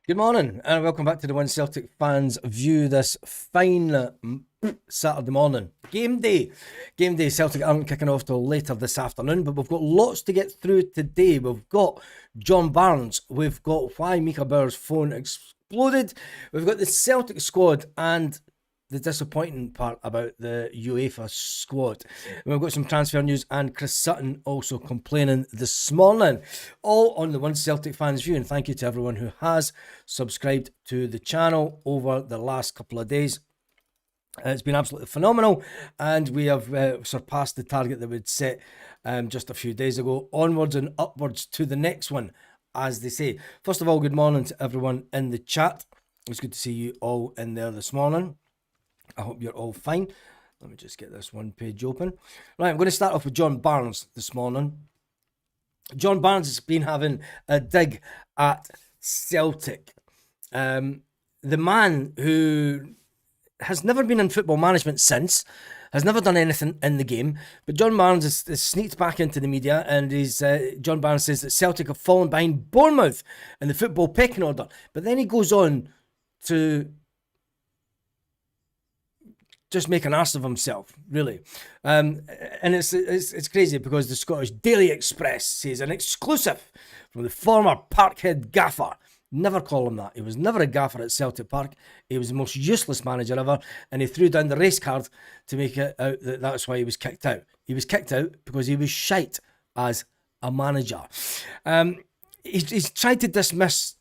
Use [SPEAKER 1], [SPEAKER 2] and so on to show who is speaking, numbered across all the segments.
[SPEAKER 1] Good morning and welcome back to the One Celtic Fans View this fine Saturday morning. Game day. Celtic aren't kicking off till later this afternoon, but we've got lots to get through today. We've got John Barnes. We've got why Mika Biereth's phone exploded. We've got the Celtic squad and the disappointing part about the UEFA squad. And we've got some transfer news and Chris Sutton also complaining this morning. All on the One Celtic Fans View, and thank you to everyone who has subscribed to the channel over the last couple of days. It's been absolutely phenomenal, and we have surpassed the target that we'd set just a few days ago. Onwards and upwards to the next one, as they say. First of all, good morning to everyone in the chat. It's good to see you all in there this morning. I hope you're all fine. Let me just get this one page open. Right, I'm going to start off with John Barnes this morning. John Barnes has been having a dig at Celtic. The man who has never been in football management since, has never done anything in the game, but John Barnes has sneaked back into the media, and John Barnes says that Celtic have fallen behind Bournemouth in the football pecking order. But then he goes on to just make an arse of himself, really. And it's crazy because the Scottish Daily Express says an exclusive from the former Parkhead gaffer. Never call him that. He was never a gaffer at Celtic Park. He was the most useless manager ever, and he threw down the race card to make it out that that's why he was kicked out. He was kicked out because he was shite as a manager. He's tried to dismiss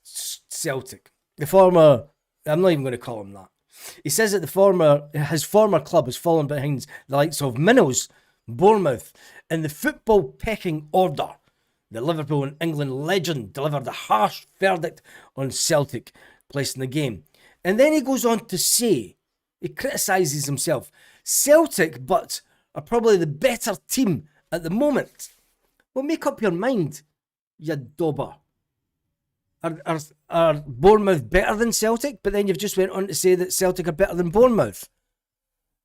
[SPEAKER 1] Celtic. The former, I'm not even going to call him that. He says that his former club has fallen behind the likes of Minnows, Bournemouth, in the football pecking order. The Liverpool and England legend delivered a harsh verdict on Celtic placing the game. And then he goes on to say, he criticises himself, Celtic, but are probably the better team at the moment. Well, make up your mind, you dauber. Are Bournemouth better than Celtic? But then you've just went on to say that Celtic are better than Bournemouth.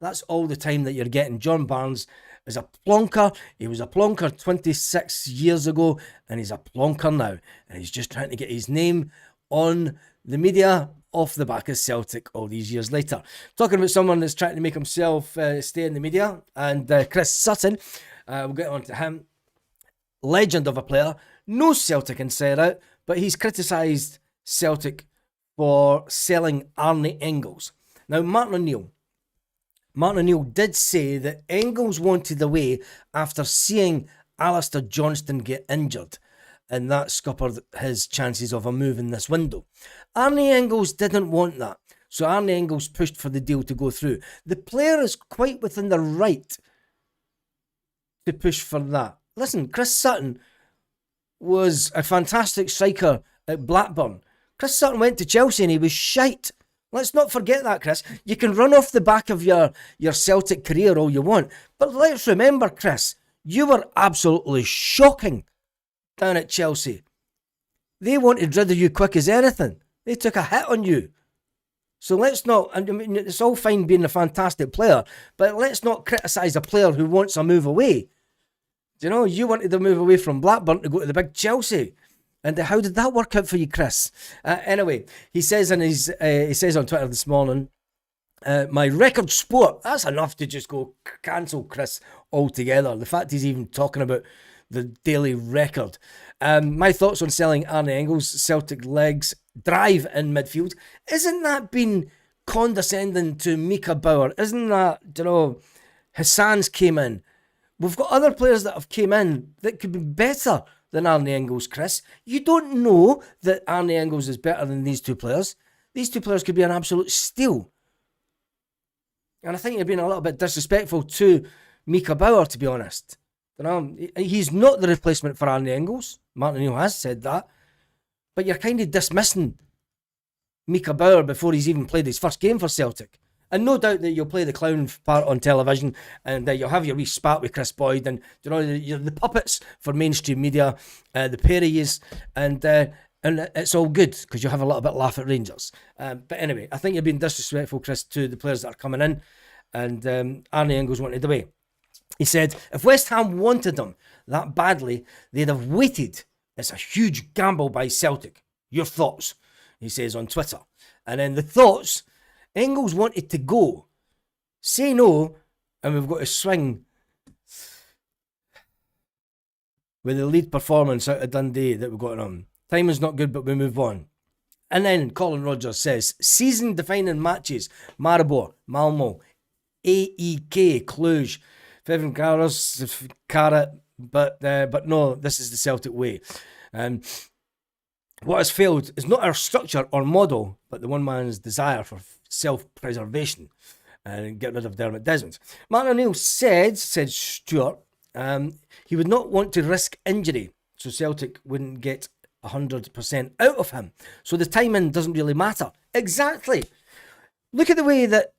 [SPEAKER 1] That's all the time that you're getting. John Barnes is a plonker. He was a plonker 26 years ago, and he's a plonker now. And he's just trying to get his name on the media off the back of Celtic all these years later. Talking about someone that's trying to make himself stay in the media, and Chris Sutton, we'll get on to him. Legend of a player, no Celtic inside out, but he's criticised Celtic for selling Arne Engels. Now, Martin O'Neill did say that Engels wanted away after seeing Alistair Johnston get injured, and that scuppered his chances of a move in this window. Arne Engels didn't want that, so Arne Engels pushed for the deal to go through. The player is quite within the right to push for that. Listen, Chris Sutton was a fantastic striker at Blackburn. Chris Sutton went to Chelsea and he was shite. Let's not forget that, Chris. You can run off the back of your Celtic career all you want, but let's remember, Chris, you were absolutely shocking down at Chelsea. They wanted rid of you quick as anything. They took a hit on you. So let's not, I mean, it's all fine being a fantastic player, but let's not criticise a player who wants a move away. You know, you wanted to move away from Blackburn to go to the big Chelsea. And how did that work out for you, Chris? Anyway, he says on Twitter this morning, my record sport, that's enough to just go cancel Chris altogether. The fact he's even talking about the Daily Record. My thoughts on selling Arne Engels, Celtic legs, drive in midfield. Isn't that been condescending to Mika Biereth? Isn't that, Hassan's came in. We've got other players that have came in that could be better than Arne Engels, Chris. You don't know that Arne Engels is better than these two players. These two players could be an absolute steal. And I think you're being a little bit disrespectful to Mika Biereth, to be honest. He's not the replacement for Arne Engels. Martin O'Neill has said that. But you're kind of dismissing Mika Biereth before he's even played his first game for Celtic. And no doubt that you'll play the clown part on television, and you'll have your wee spat with Chris Boyd, and you're the puppets for mainstream media, the pair of yous, and it's all good because you'll have a little bit laugh at Rangers. But anyway, I think you're being disrespectful, Chris, to the players that are coming in, and Arne Engels wanted away. He said, if West Ham wanted him that badly, they'd have waited. It's a huge gamble by Celtic. Your thoughts? he says on Twitter. And then the thoughts, Engels wanted to go. Say no, and we've got to swing with the lead performance out of Dundee that we've got on. Time is not good, but we move on. And then Colin Rogers says, season-defining matches, Maribor, Malmo, AEK, Cluj, Ferencváros, Carrot, but no, this is the Celtic way. What has failed is not our structure or model, but the one man's desire for self-preservation and get rid of Dermot Desmond. Martin O'Neill said Stuart, he would not want to risk injury, so Celtic wouldn't get 100% out of him. So the timing doesn't really matter. Exactly. Look at the way that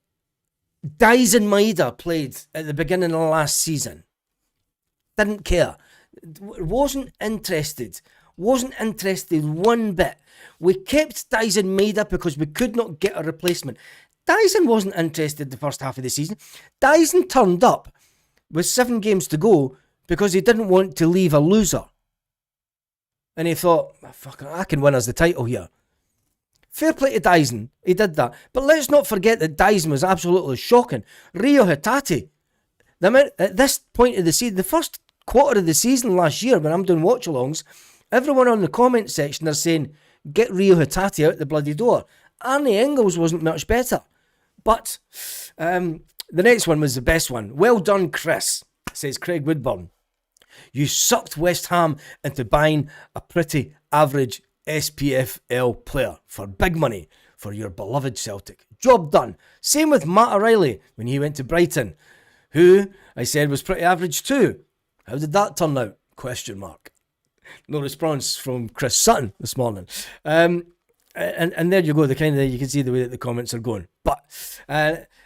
[SPEAKER 1] Dyson Maeda played at the beginning of the last season. Didn't care. Wasn't interested one bit. We kept Dyson Maeda because we could not get a replacement. Dyson wasn't interested the first half of the season. Dyson turned up with 7 games to go because he didn't want to leave a loser. And he thought, fuck, I can win us the title here. Fair play to Dyson, he did that. But let's not forget that Dyson was absolutely shocking. Rio Hatate, at this point of the season, the first quarter of the season last year, when I'm doing watch-alongs, everyone on the comment section are saying, get Rio Hatate out the bloody door. Arne Engels wasn't much better. But the next one was the best one. Well done, Chris, says Craig Woodburn. You sucked West Ham into buying a pretty average SPFL player for big money for your beloved Celtic. Job done. Same with Matt O'Reilly when he went to Brighton, who I said was pretty average too. How did that turn out? Question mark. No response from Chris Sutton this morning. And there you go, you can see the way that the comments are going. But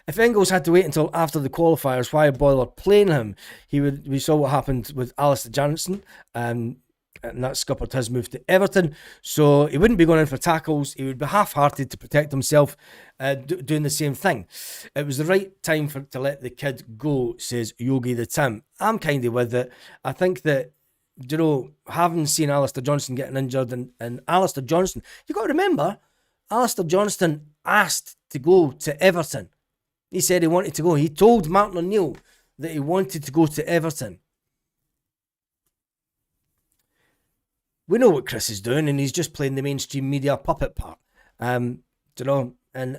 [SPEAKER 1] if Engels had to wait until after the qualifiers, why bother playing him? We saw what happened with Alistair Johnson, and that scuppered his move to Everton. So he wouldn't be going in for tackles. He would be half-hearted to protect himself, doing the same thing. It was the right time to let the kid go, says Yogi the Tim. I'm kind of with it. I think that, having seen Alistair Johnson getting injured, and Alistair Johnson, you got to remember, Alistair Johnson asked to go to Everton. He said he wanted to go. He told Martin O'Neill that he wanted to go to Everton. We know what Chris is doing, and he's just playing the mainstream media puppet part. And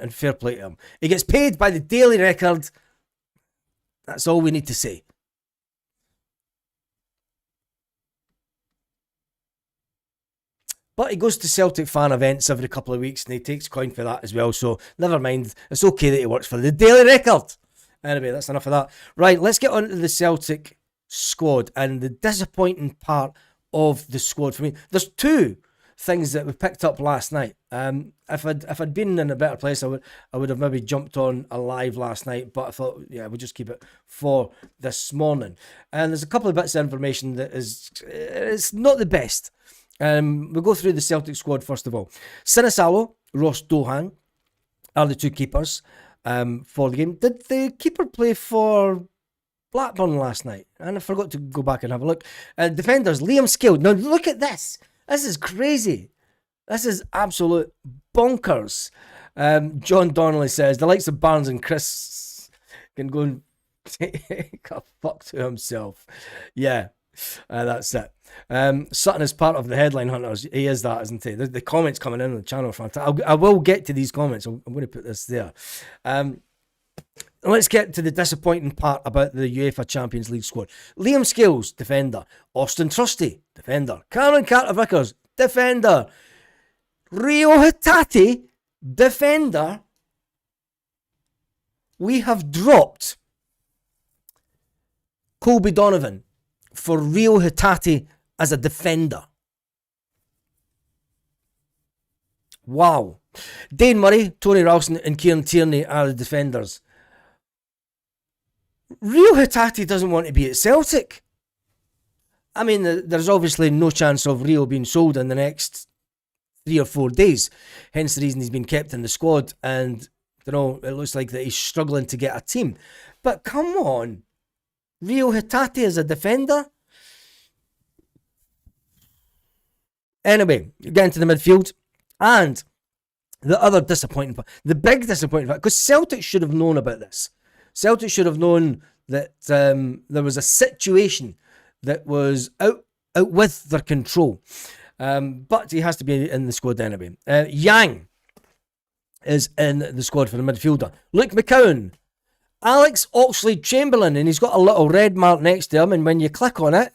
[SPEAKER 1] fair play to him. He gets paid by the Daily Record. That's all we need to say. But he goes to Celtic fan events every couple of weeks and he takes coin for that as well. So never mind. It's okay that he works for the Daily Record. Anyway, that's enough of that. Right, let's get on to the Celtic squad and the disappointing part of the squad for me. There's 2 things that we picked up last night. If I'd been in a better place, I would have maybe jumped on a live last night, but I thought, we'll just keep it for this morning. And there's a couple of bits of information that it's not the best. We'll go through the Celtic squad first of all. Sinisalo, Ross Dohan are the 2 keepers for the game. Did the keeper play for Blackburn last night? And I forgot to go back and have a look. Defenders, Liam Scale. Now look at this. This is crazy. This is absolute bonkers. John Donnelly says, the likes of Barnes and Chris can go and take a fuck to himself. Yeah. That's it. Sutton is part of the headline hunters. He is that, isn't he? The comments coming in on the channel. I will get to these comments. I'm going to put this there. Let's get to the disappointing part about the UEFA Champions League squad. Liam Scales, defender. Austin Trusty, defender. Cameron Carter-Vickers, defender. Rio Hatate, defender. We have dropped Colby Donovan for Rio Hatate as a defender. Wow. Dane Murray, Tony Ralston and Kieran Tierney are the defenders. Rio Hatate doesn't want to be at Celtic. I mean, there's obviously no chance of Rio being sold in the next 3 or 4 days. Hence the reason he's been kept in the squad. And, it looks like that he's struggling to get a team. But come on. Rio Hatate as a defender? Anyway, get into the midfield. And the other disappointing part, the big disappointing part, because Celtic should have known about this. Celtic should have known that there was a situation that was out with their control. But he has to be in the squad anyway. Yang is in the squad for the midfielder. Luke McCowan, Alex Oxlade-Chamberlain, and he's got a little red mark next to him, and when you click on it,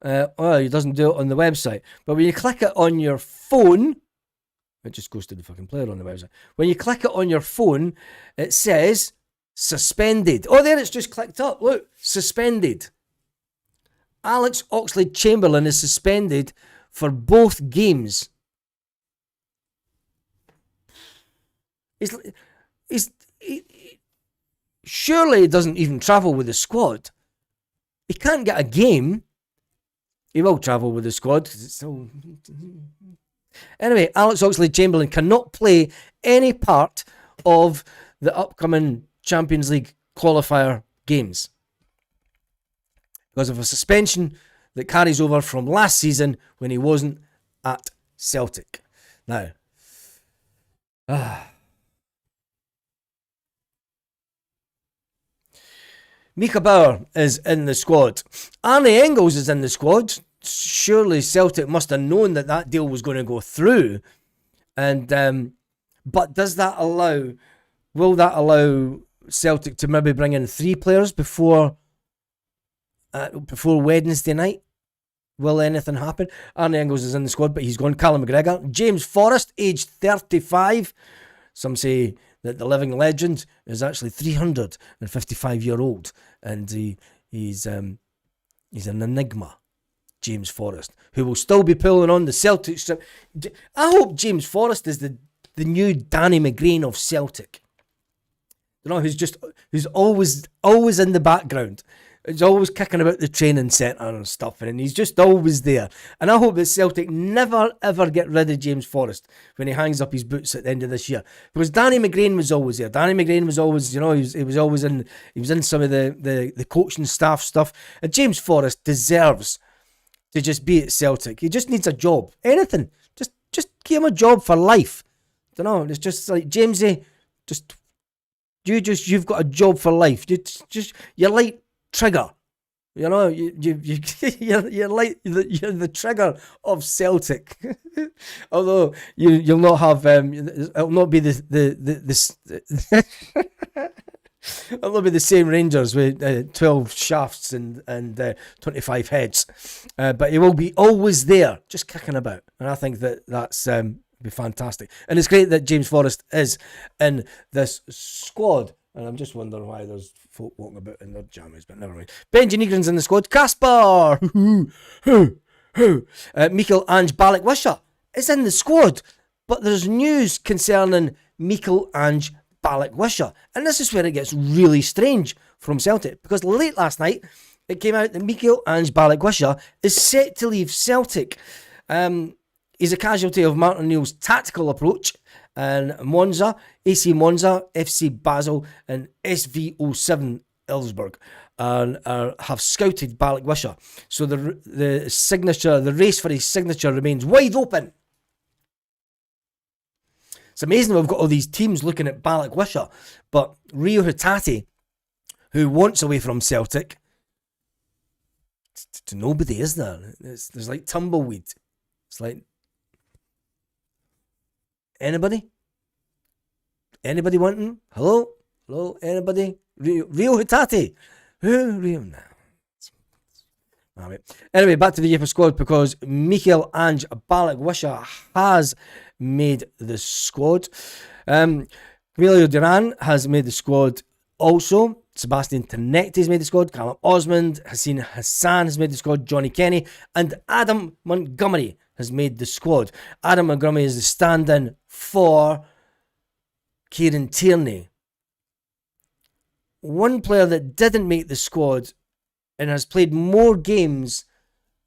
[SPEAKER 1] he doesn't do it on the website, but when you click it on your phone, it just goes to the fucking player on the website. When you click it on your phone, it says suspended. Oh, there it's just clicked up. Look, suspended. Alex Oxlade-Chamberlain is suspended for both games. Surely he doesn't even travel with the squad. He can't get a game. He will travel with the squad because it's so. Anyway, Alex Oxlade-Chamberlain cannot play any part of the upcoming Champions League qualifier games because of a suspension that carries over from last season when he wasn't at Celtic. Now, Mika Biereth is in the squad. Arne Engels is in the squad. Surely Celtic must have known that deal was going to go through. And but will that allow Celtic to maybe bring in 3 players before Wednesday night? Will anything happen? Arne Engels is in the squad, but he's gone. Callum McGregor. James Forrest, aged 35. Some say that the living legend is actually 355-year-old, and he's an enigma. James Forrest, who will still be pulling on the Celtic strip. I hope James Forrest is the new Danny McGrain of Celtic. You know, who's always in the background. He's always kicking about the training centre and stuff, and he's just always there. And I hope that Celtic never ever get rid of James Forrest when he hangs up his boots at the end of this year, because Danny McGrain was always there. Danny McGrain was always, he was always in some of the coaching staff stuff. And James Forrest deserves to just be at Celtic. He just needs a job. Anything. Just give him a job for life. I don't know. It's just like, Jamesy, you've got a job for life. You're like Trigger. You know, you're like you're the Trigger of Celtic. Although you'll not have it'll not be it'll not be the same Rangers with 12 shafts and 25 heads, but he will be always there, just kicking about, and I think that's be fantastic. And it's great that James Forrest is in this squad. And I'm just wondering why there's folk walking about in their jammies, but never mind. Benji Negrin's in the squad. Kasper! Mikael Ange Balak-Wisha is in the squad. But there's news concerning Mikael Ange Balak-Wisha. And this is where it gets really strange from Celtic. Because late last night, it came out that Mikael Ange Balak-Wisha is set to leave Celtic. He's a casualty of Martin O'Neill's tactical approach. And Monza, AC Monza, FC Basel, and SV07 Ilsburg have scouted Balak-Wisha. So the race for his signature remains wide open. It's amazing we've got all these teams looking at Balak-Wisha, but Rio Hatate, who wants away from Celtic, to nobody, is there? There's like tumbleweed. It's like, anybody wanting? Hello, anybody? Rio Hatate? Who? Rio? Nah. Right. Anyway, back to the UEFA squad, because Mikael Ange Balak-Wisha has made the squad. Emilio Duran has made the squad also. Sebastian Tenecti has made the squad. Callum Osmond, Hassan Hassan has made the squad. Johnny Kenny and Adam Montgomery has made the squad. Adam Montgomery is the stand-in for Kieran Tierney. One player that didn't make the squad and has played more games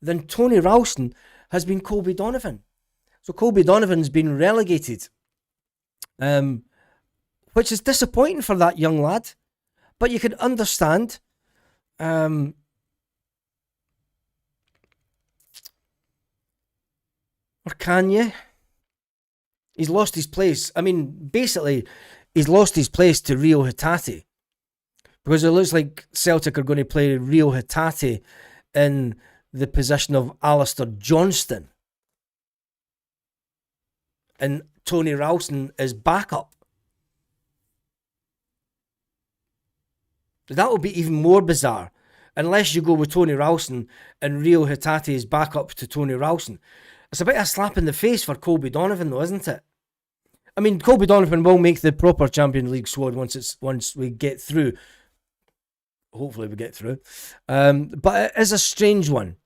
[SPEAKER 1] than Tony Ralston has been Colby Donovan. So Colby Donovan's been relegated, which is disappointing for that young lad. But you can understand. Or can you? He's lost his place. I mean, basically, he's lost his place to Rio Hatate. Because it looks like Celtic are going to play Rio Hatate in the position of Alistair Johnston. And Tony Ralston is backup. That would be even more bizarre. Unless you go with Tony Ralston and Rio Hatate is backup to Tony Ralston. It's a bit of a slap in the face for Colby Donovan though, isn't it? I mean, Colby Donovan will make the proper Champions League squad once we get through. Hopefully we get through. But it is a strange one.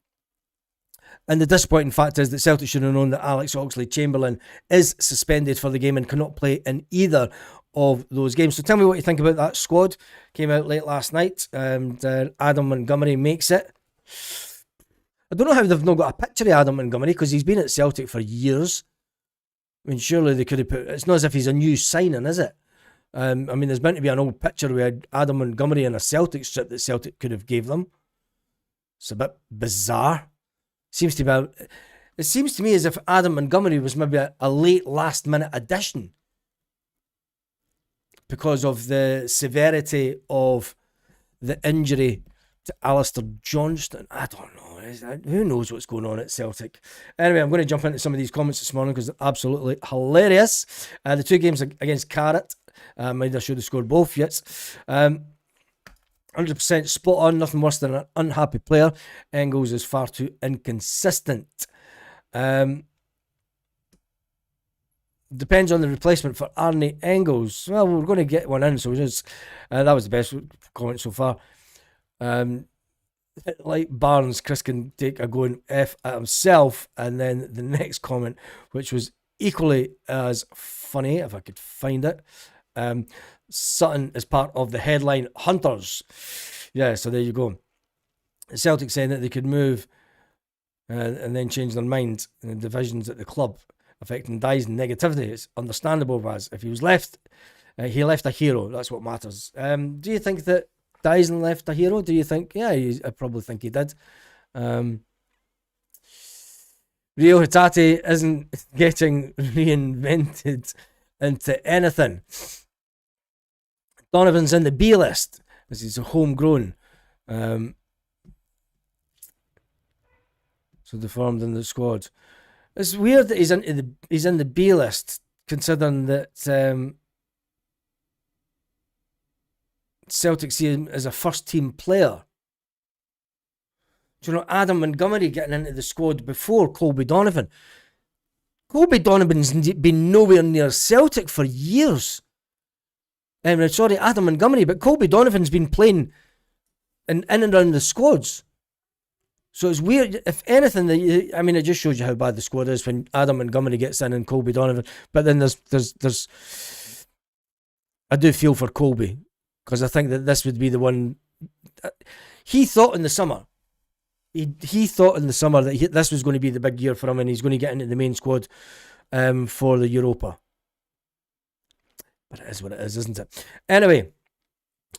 [SPEAKER 1] And the disappointing fact is that Celtic should have known that Alex Oxlade-Chamberlain is suspended for the game and cannot play in either of those games. So tell me what you think about that squad. Came out late last night and Adam Montgomery makes it. I don't know how they've not got a picture of Adam Montgomery because he's been at Celtic for years. I mean, surely they could have put... It's not as if he's a new signing, is it? I mean, there's meant to be an old picture with Adam Montgomery in a Celtic strip that Celtic could have gave them. It's a bit bizarre. It seems to me as if Adam Montgomery was maybe a late last minute addition because of the severity of the injury to Alistair Johnston. I don't know. Who knows what's going on at Celtic? Anyway, I'm going to jump into some of these comments this morning because they're absolutely hilarious. The two games against Carrot, maybe I should have scored both yet. 100% spot on, nothing worse than an unhappy player. Engels is far too inconsistent. Depends on the replacement for Arnie Engels. Well, we're going to get one in, so just that was the best comment so far. Like Barnes, Chris can take a going F at himself. And then the next comment, which was equally as funny, if I could find it. Sutton is part of the headline Hunters. Yeah, so there you go. Celtic saying that they could move and then change their mind in the divisions at the club, affecting Dyson negativity. It's understandable, Raz. If he was left, he left a hero. That's what matters. Do you think that Dyson left a hero? Do you think? Yeah, I probably think he did. Rio Hatate isn't getting reinvented into anything. Donovan's in the B list as he's a homegrown. So deformed in the squad. It's weird that he's in the B list, considering that Celtic see him as a first team player. Do you know Adam Montgomery getting into the squad before Colby Donovan? Colby Donovan's been nowhere near Celtic for years. Sorry, Adam Montgomery, but Colby Donovan's been playing in and around the squads. So it's weird. If anything, it just shows you how bad the squad is when Adam Montgomery gets in and Colby Donovan. But then there's I do feel for Colby because I think that this would be the one. He thought in the summer. He thought in the summer that this was going to be the big year for him and he's going to get into the main squad for the Europa. But it is what it is, isn't it? Anyway,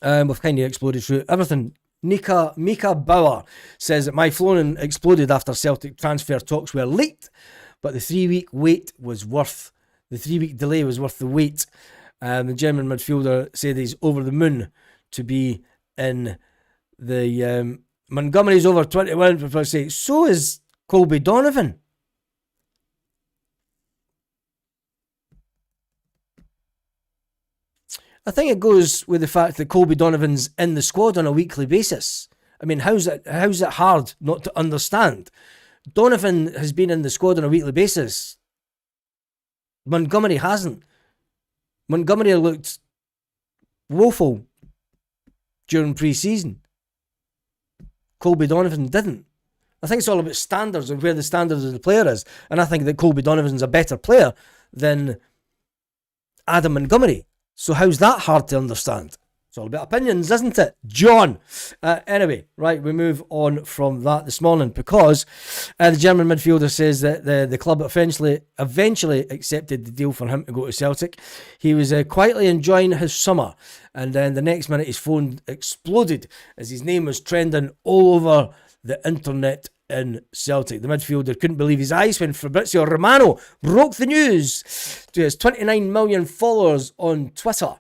[SPEAKER 1] we've kind of exploded through everything. Mika Biereth says that my phone exploded after Celtic transfer talks were late, but the 3-week delay was worth the wait. The German midfielder said he's over the moon to be in the Montgomery's over 21. Before I say, so is Colby Donovan. I think it goes with the fact that Colby Donovan's in the squad on a weekly basis. I mean, how's it hard not to understand? Donovan has been in the squad on a weekly basis. Montgomery hasn't. Montgomery looked woeful during pre-season. Colby Donovan didn't. I think it's all about standards and where the standards of the player is. And I think that Colby Donovan's a better player than Adam Montgomery. So how's that hard to understand? It's all about opinions, isn't it, John? Anyway, right, we move on from that this morning because the German midfielder says that the club eventually accepted the deal for him to go to Celtic. He was quietly enjoying his summer, and then the next minute his phone exploded as his name was trending all over the internet in Celtic. The midfielder couldn't believe his eyes when Fabrizio Romano broke the news to his 29 million followers on Twitter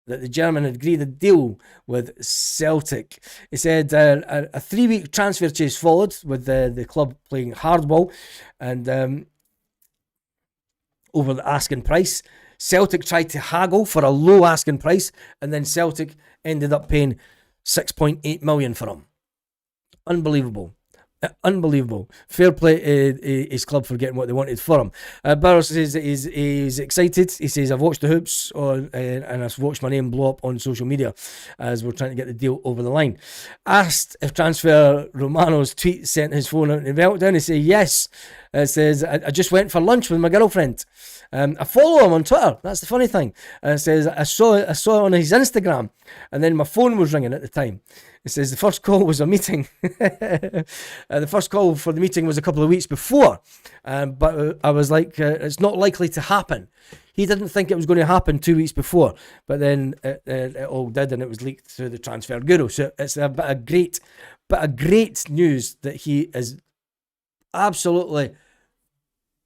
[SPEAKER 1] that the German had agreed a deal with Celtic. He said a 3-week transfer chase followed, with the club playing hardball and over the asking price. Celtic tried to haggle for a low asking price, and then Celtic ended up paying 6.8 million for him. Unbelievable. Fair play to his club for getting what they wanted for him. Burrows says that he's excited. He says, I've watched the hoops and I've watched my name blow up on social media as we're trying to get the deal over the line. Asked if transfer Romano's tweet sent his phone out in meltdown, he said yes. It says, I just went for lunch with my girlfriend. I follow him on Twitter. That's the funny thing. It says, I saw it on his Instagram, and then my phone was ringing at the time. It says the first call was a meeting. The first call for the meeting was a couple of weeks before. But I was like, it's not likely to happen. He didn't think it was going to happen 2 weeks before. But then it all did, and it was leaked through the transfer guru. So it's a bit of great news that he is absolutely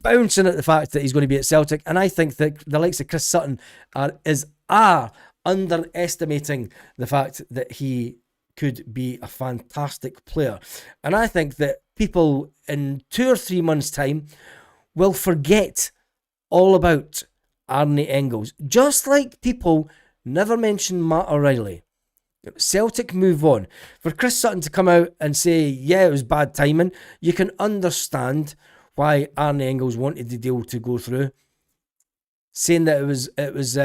[SPEAKER 1] bouncing at the fact that he's going to be at Celtic. And I think that the likes of Chris Sutton are underestimating the fact that he could be a fantastic player. And I think that people in 2 or 3 months' time will forget all about Arne Engels. Just like people never mention Matt O'Reilly. Celtic move on. For Chris Sutton to come out and say, yeah, it was bad timing, you can understand why Arne Engels wanted the deal to go through. Saying that it was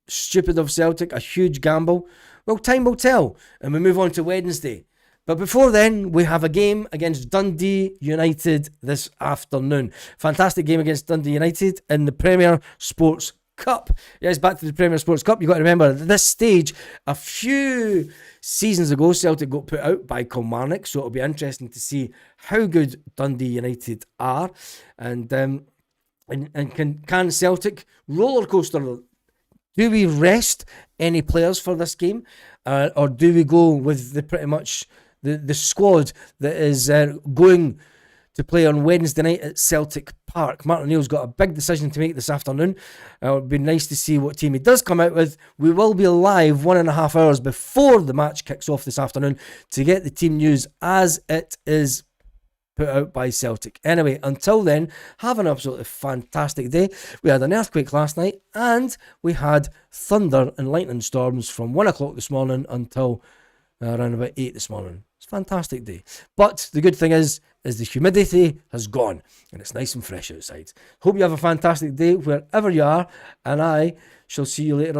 [SPEAKER 1] stupid of Celtic, a huge gamble. Well, time will tell, and we move on to Wednesday. But before then, we have a game against Dundee United this afternoon. Fantastic game against Dundee United in the Premier Sports Cup. Yes, back to the Premier Sports Cup. You've got to remember, at this stage, a few seasons ago, Celtic got put out by Kilmarnock, so it'll be interesting to see how good Dundee United are. And can Celtic roller coaster? Do we rest any players for this game, or do we go with the pretty much the squad that is going to play on Wednesday night at Celtic Park? Martin O'Neill's got a big decision to make this afternoon. It would be nice to see what team he does come out with. We will be live 1.5 hours before the match kicks off this afternoon to get the team news as it is put out by Celtic. Anyway, until then, have an absolutely fantastic day. We had an earthquake last night, and we had thunder and lightning storms from 1 o'clock this morning until around about 8 this morning. It's a fantastic day. But the good thing is the humidity has gone, and it's nice and fresh outside. Hope you have a fantastic day wherever you are, and I shall see you later on.